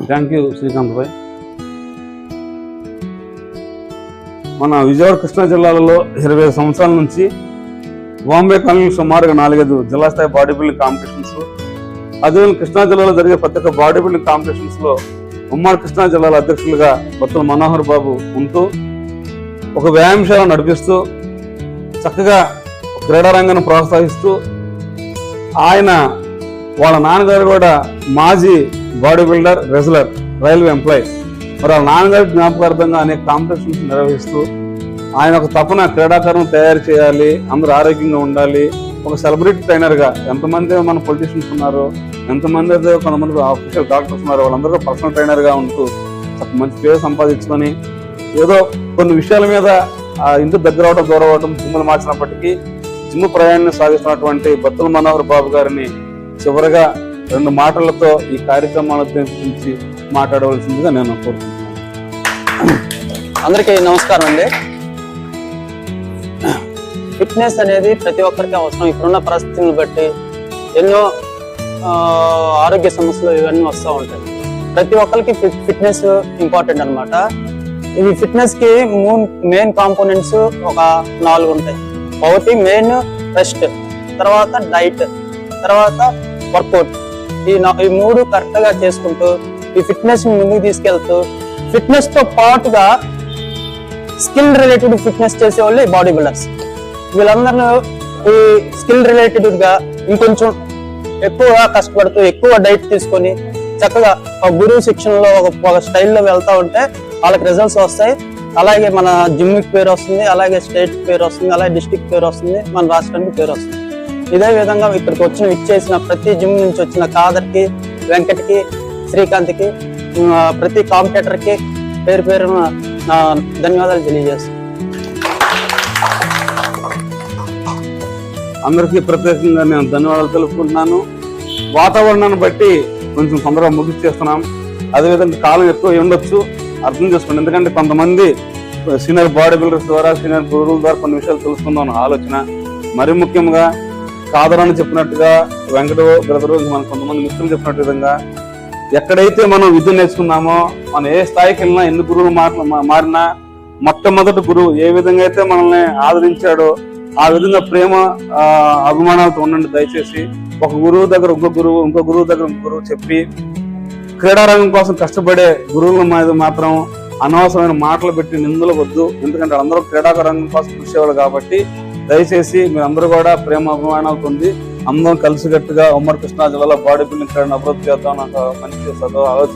Thank you Srikanth భాయ్. మన విజయవాడ కృష్ణా జిల్లాలలో 25 సంవత్సరాల నుంచి బాంబే కాలనీ సుమారుగా 4-5 జిల్లా స్థాయి బాడీ బిల్డింగ్ కాంపిటీషన్స్, అదేవిధంగా కృష్ణా జిల్లాలో జరిగే ప్రతి ఒక్క బాడీ బిల్డింగ్ కాంపిటీషన్స్ లో ఉమ్మడి కృష్ణా జిల్లాల అధ్యక్షులుగా బత్తుల మనోహర్ బాబు ఉంటూ ఒక వ్యాయామశాల నడిపిస్తూ చక్కగా క్రీడారంగాన్ని ప్రోత్సహిస్తూ, ఆయన వాళ్ళ నాన్నగారు కూడా మాజీ body builder, wrestler, railway employee. మరి వాళ్ళ నాన్నగారి జ్ఞాపకార్థంగా అనేక కాంపిటీషన్స్ నిర్వహిస్తూ ఆయన ఒక తపన క్రీడాకారులను తయారు చేయాలి, అందరూ ఆరోగ్యంగా ఉండాలి, ఒక సెలబ్రిటీ ట్రైనర్గా. ఎంతమంది మన పొలిటీషియన్స్ ఉన్నారు, ఎంతమంది అయితే కొంతమంది ఆఫీషియల్ డాక్టర్స్ ఉన్నారు, వాళ్ళందరూ పర్సనల్ ట్రైనర్గా ఉంటూ మంచి పేరు సంపాదించుకొని ఏదో కొన్ని విషయాల మీద ఇంటి దగ్గర అవడం, దూరం అవడం, జిమ్ములు మార్చినప్పటికీ జిమ్ ప్రయాణాన్ని సాగిస్తున్నటువంటి బత్తుల మనోహర్ బాబు గారిని చివరిగా 2 మాటలతో ఈ కార్యక్రమాల గురించి మాట్లాడవలసిందిగా నేను కోరుకుంటున్నాను. అందరికీ నమస్కారం అండి. ఫిట్నెస్ అనేది ప్రతి ఒక్కరికి అవసరం. ఇప్పుడున్న పరిస్థితులను బట్టి ఎన్నో ఆరోగ్య సమస్యలు ఇవన్నీ వస్తూ ఉంటాయి. ప్రతి ఒక్కరికి ఫిట్నెస్ ఇంపార్టెంట్ అనమాట. ఈ ఫిట్నెస్ కి మెయిన్ కాంపోనెంట్స్ ఒక 4 ఉంటాయి. ఒకటి మెయిన్ రెస్ట్, తర్వాత డైట్, తర్వాత వర్కౌట్. ఈ 3 కరెక్ట్ గా చేసుకుంటూ ఈ ఫిట్నెస్ ని ముందుకు తీసుకెళ్తూ, ఫిట్నెస్ తో పాటుగా స్కిల్ రిలేటెడ్ ఫిట్నెస్ చేసే వాళ్ళు బాడీ బిల్డర్స్. వీళ్ళందరూ ఈ స్కిల్ రిలేటెడ్ గా ఇంకొంచెం ఎక్కువ కష్టపడుతూ ఎక్కువ డైట్ తీసుకొని చక్కగా ఒక గురువు శిక్షణలో ఒక స్టైల్లో వెళ్తా ఉంటే వాళ్ళకి రిజల్ట్స్ వస్తాయి. అలాగే మన జిమ్కి పేరు వస్తుంది, అలాగే స్టేట్ పేరు వస్తుంది, అలాగే డిస్ట్రిక్ట్ పేరు వస్తుంది, మన రాష్ట్రానికి పేరు వస్తుంది. ఇదే విధంగా ఇక్కడికి ఇచ్చేసిన ప్రతి జిమ్ నుంచి వచ్చిన కాదర్కి, వెంకట్కి, శ్రీకాంత్కి, ప్రతి కాంపిటేటర్కి పేరు పేరు నా ధన్యవాదాలు తెలియజేస్తాను. అందరికీ ప్రత్యేకంగా నేను ధన్యవాదాలు తెలుపుకుంటున్నాను. వాతావరణాన్ని బట్టి కొంచెం తొందరగా ముగిచ్చేస్తున్నాం. అదేవిధంగా కాలం ఎక్కువ ఉండొచ్చు, అర్థం చేసుకోండి. ఎందుకంటే కొంతమంది సీనియర్ బాడీ బిల్డర్స్ ద్వారా, సీనియర్ గురువుల ద్వారా కొన్ని విషయాలు తెలుసుకుందాం ఆలోచన. మరి ముఖ్యంగా కాదరాన్ని చెప్పినట్టుగా, వెంకట బ్రదరు, మన కొంతమంది మిత్రులు చెప్పినట్టు విధంగా ఎక్కడైతే మనం విద్య నేర్చుకున్నామో, మనం ఏ స్థాయికి వెళ్ళినా, ఎన్ని గురువులు మారినా మొట్టమొదటి గురువు ఏ విధంగా అయితే మనల్ని ఆదరించాడో ఆ విధంగా ప్రేమ అభిమానాలతో ఉండండి. దయచేసి ఒక గురువు దగ్గర ఇంకో గురువు, ఇంకో గురువు దగ్గర ఇంకో గురువు చెప్పి క్రీడారంగం కోసం కష్టపడే గురువుల మీద మాత్రం అనవసరమైన మాటలు పెట్టి నిందలు వద్దు. ఎందుకంటే అందరూ క్రీడారంగం కోసం కృషి కాబట్టి దయచేసి మీరందరూ కూడా ప్రేమ అభిమానాలు పొంది అందరం కలిసికట్టుగా ఉమ్మడి కృష్ణా జిల్లాలో బాడీ బిల్డింగ్ క్రీడను అభివృద్ధి చేద్దాం. నాకు మంచి ఆలోచన